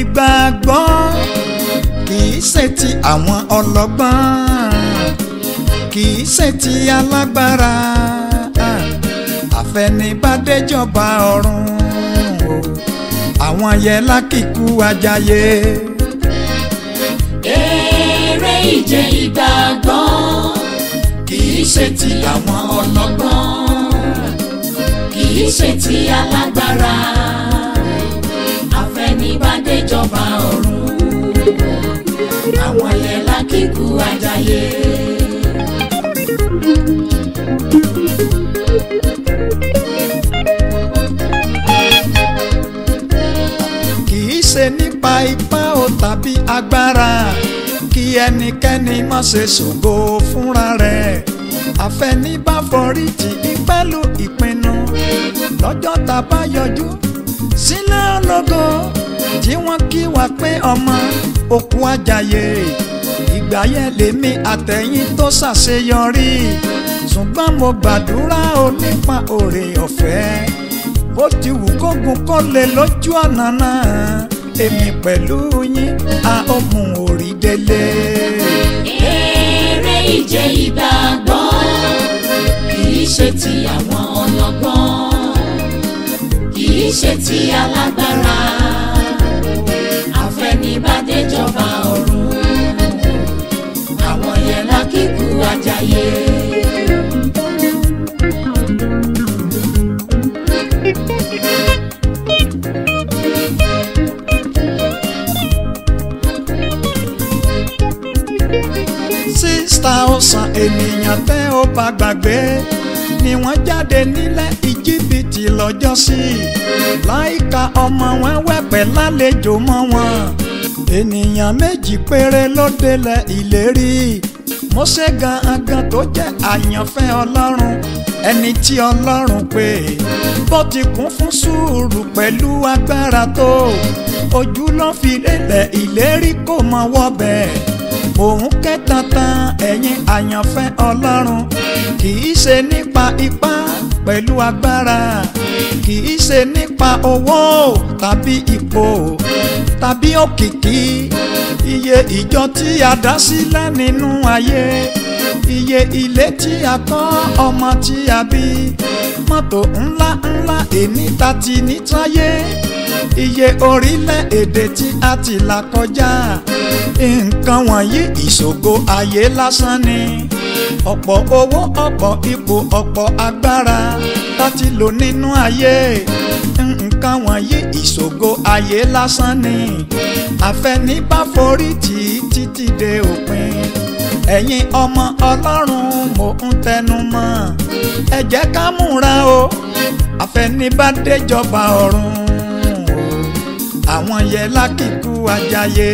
ìgbàgbọ́ kìí ṣe ti àwọn ọlọ́gbọ́n, kìí ṣe ti alágbára, àfẹnibádéjọba ọ̀run àwọn yẹn lákìkú ajáyé. Eré ìje ìgbàgbọ́ kìí ṣe ti àwọn ọlọ́gbọ́n, kìí ṣe ti alágbára, àfẹnibádéjọba ọ̀run àwọn yẹn lákìkú ajáyé. Kìí ṣe nípa ipá o tàbí agbára, kí ẹnikẹ́ni má ṣe ṣògo fúnra rẹ̀, àfẹnibáforíjì pẹ̀lú ìpinnu lọ́jọ́ tá a bá yọjú sílẹ̀ ológo tí wọ́n kí wa pé ọmọ òkú ajáyé. Ìgbà yẹn lèmi àtẹ̀yìn tó ṣàṣeyọrí, ṣùgbọ́n mo gbàdúrà ó nípa oore ọ̀fẹ́, bó ti wù kógun kó lè lójú ọ̀nà náà, èmi pẹ̀lú yín a ó mú orí délé. Eré ìje ìgbàgbọ́ kìí ṣe ti àwọn ọlọ́gbọ́n, kìí ṣe ti alágbára, àfẹnibádéjọba ọ̀run àwọn yẹn lákìkú ajáyé. Ọ̀sán ènìyàn tẹ́ ó bá gbàgbé ni wọ́n jáde nílẹ̀ Íjíbítì lọ́jọ́sí, láìka ọmọ wọn wẹ̀pẹ̀ lálejò mọ́ wọn. Ènìyàn méjì péré ló délẹ̀ ìlérí, Mósè gangan tó jẹ́ àyànfẹ́ Ọlọ́run, ẹni tí Ọlọ́run pè bó ti kún fún sùúrù pẹ̀lú agbára tó, ojú ló fi lélẹ̀ ìlérí kò mọ wọ́bẹ̀. Òun kẹtàntàn ẹ̀yin àyànfẹ́ Ọlọ́run, kìí ṣe nípa ipá pẹ̀lú agbára, kìí ṣe nípa owó tàbí ipò tàbí òkìkí, iye ìjọ tí a dá sílẹ̀ nínú ayé, iye ilé tí a kọ́, ọmọ tí a bí, mọ́tò ńlá ńlá èní ta ti ní táyé, iye orílẹ̀-èdè tí a ti là kọjá, nǹkan wọ̀nyí ìṣògo ayé lásán ni. Ọ̀pọ̀ owó, ọ̀pọ̀ ipò, ọ̀pọ̀ agbára láti lò nínú ayé, nǹkan wọ̀nyí ìṣògo ayé lásán ni. Àfẹnibáforíjì títí dé òpin. Ẹ̀yin ọmọ Ọlọ́run mò ń tẹnu mọ́, ẹ jẹ́ ká múra o, àfẹnibádéjọba ọ̀run àwọn yẹn lákìkú ajáyé.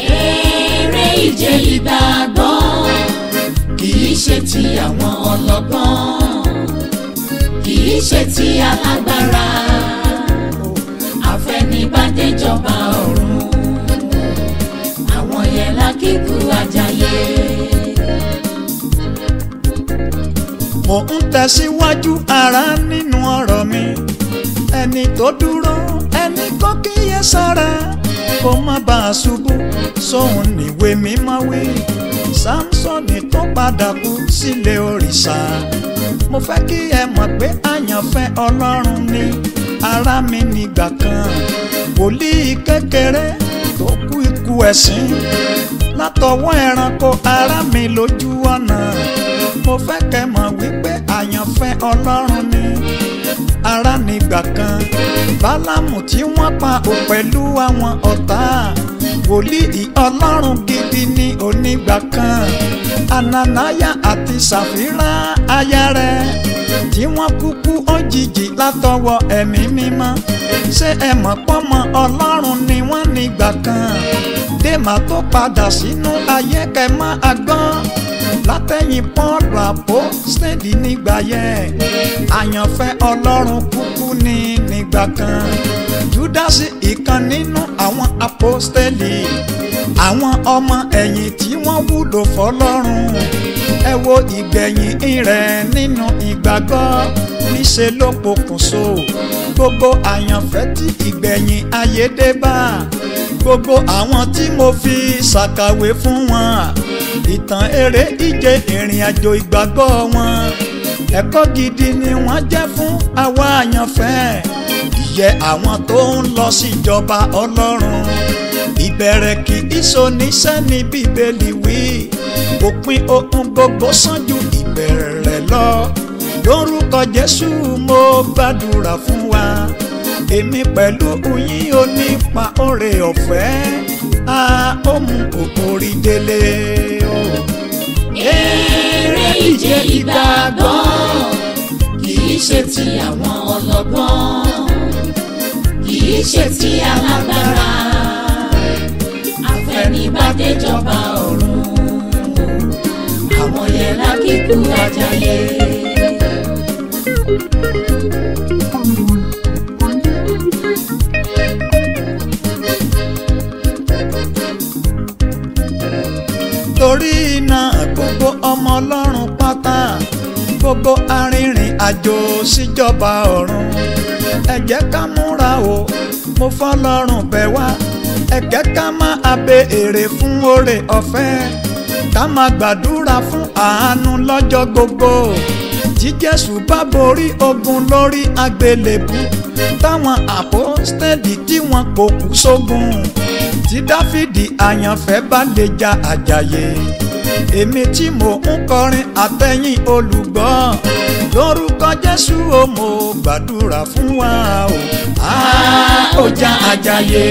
Eré ìje ìgbàgbọ́ kìí ṣe ti àwọn ọlọ́gbọ́n, kìí ṣe ti alágbára, àfẹnibádéjọba ọ̀run àwọn yẹn lákìkú ajáyé. Mo ń tẹ̀síwájú ara nínú ọ̀rọ̀ mi, ẹni tó dúró ẹni kó kíyè sára, kó má bàa ṣubú sóhun níwé mímọ́ wí. Sámsọ́nì tó padà kú sílé òrìṣà, mo fẹ́ kí ẹ mọ̀ pé àyànfẹ́ Ọlọ́run ni ará mi nígbà kan. Wòlíì kékeré tó kú ikú ẹ̀sín látọwọ́ ẹranko ará mi lójú ọ̀nà, mo fẹ́ kẹ́ mọ̀ wípé àyànfẹ́ Ọlọ́run ni ará nígbà kan. Bálámù tí wọ́n pa ò pẹ̀lú àwọn ọ̀tá, wòlíì Ọlọ́run gidi ní onígbà kan. Ananaya àti Sàfírà aya rẹ̀ tí wọ́n kúkú òjijì látọwọ́ ẹ̀mí mímọ́, ṣé ẹ mọ̀ pọ́mọ Ọlọ́run ni wọ́n nígbà kan. Démà tó padà sínú ayé kẹ́ máa gbọ́n, látẹ̀yìn Pọ́ọ̀lù àpọ́stélì nígbà yẹn, àyànfẹ́ Ọlọ́run kúkú ní nígbà kan. Júdásì ìkan nínú àwọn àpọ́stélì, àwọn ọmọ ẹ̀yìn tí wọ́n wúlò fọ́lọ́run. Ẹ wo ìgbẹ̀yìn rẹ̀ nínú ìgbàgbọ́, níṣe ló pokùnso gbogbo àyànfẹ́ tí ìgbẹ̀yìn ayé dé bá, gbogbo àwọn tí mo fi ṣàkàwé fún wọn, ìtàn eré ìje ìrìn àjò ìgbàgbọ́ wọn, ẹ̀kọ́ gidi ni wọ́n jẹ́ fún àwa àyànfẹ́. Ìyẹ́ àwọn tó ń lọ síjọba Ọlọ́run, ìbẹ̀rẹ̀ kì í ṣoníṣẹ́ ní Bíbélì wí, òpin ohun gbogbo sàn ju ìbẹ̀rẹ̀ lọ. Lórúkọ Jésù mo gbàdúrà fún wa, èmi pẹ̀lú yín ó nípa oore ọ̀fẹ́, a ó mú òkòrí délé o. Eré ìje ìgbàgbọ́ kì í ṣe ti àwọn ọlọ́gbọ́n, kì í ṣe ti alágbára, àfẹnibàdéjọba ọ̀run, àwọn yẹn lákìkú àjàyè. Torí náà gbogbo ọmọ Ọlọ́run pátá, gbogbo arìnrìn àjò síjọba ọ̀run, ẹ jẹ́ ká múra o, mo fọlọ́run bẹ̀ wá, ẹ jẹ́ ká máa béèrè fún oore ọ̀fẹ́, ká máa gbàdúrà fún àánú lọ́jọ́ gbogbo. Tí Jésù bá borí ogun lórí àgbélébù, táwọn àpọ́stélì tí wọn kò kú sógun, tí Dáfídì àyànfẹ́ bá lè ja àjàyè, èmi tí mo ń kọrin àtẹ̀yìn olùgbọ́, lórúkọ Jésù ó mo gbàdúrà fún wa o, a ó ja àjàyè.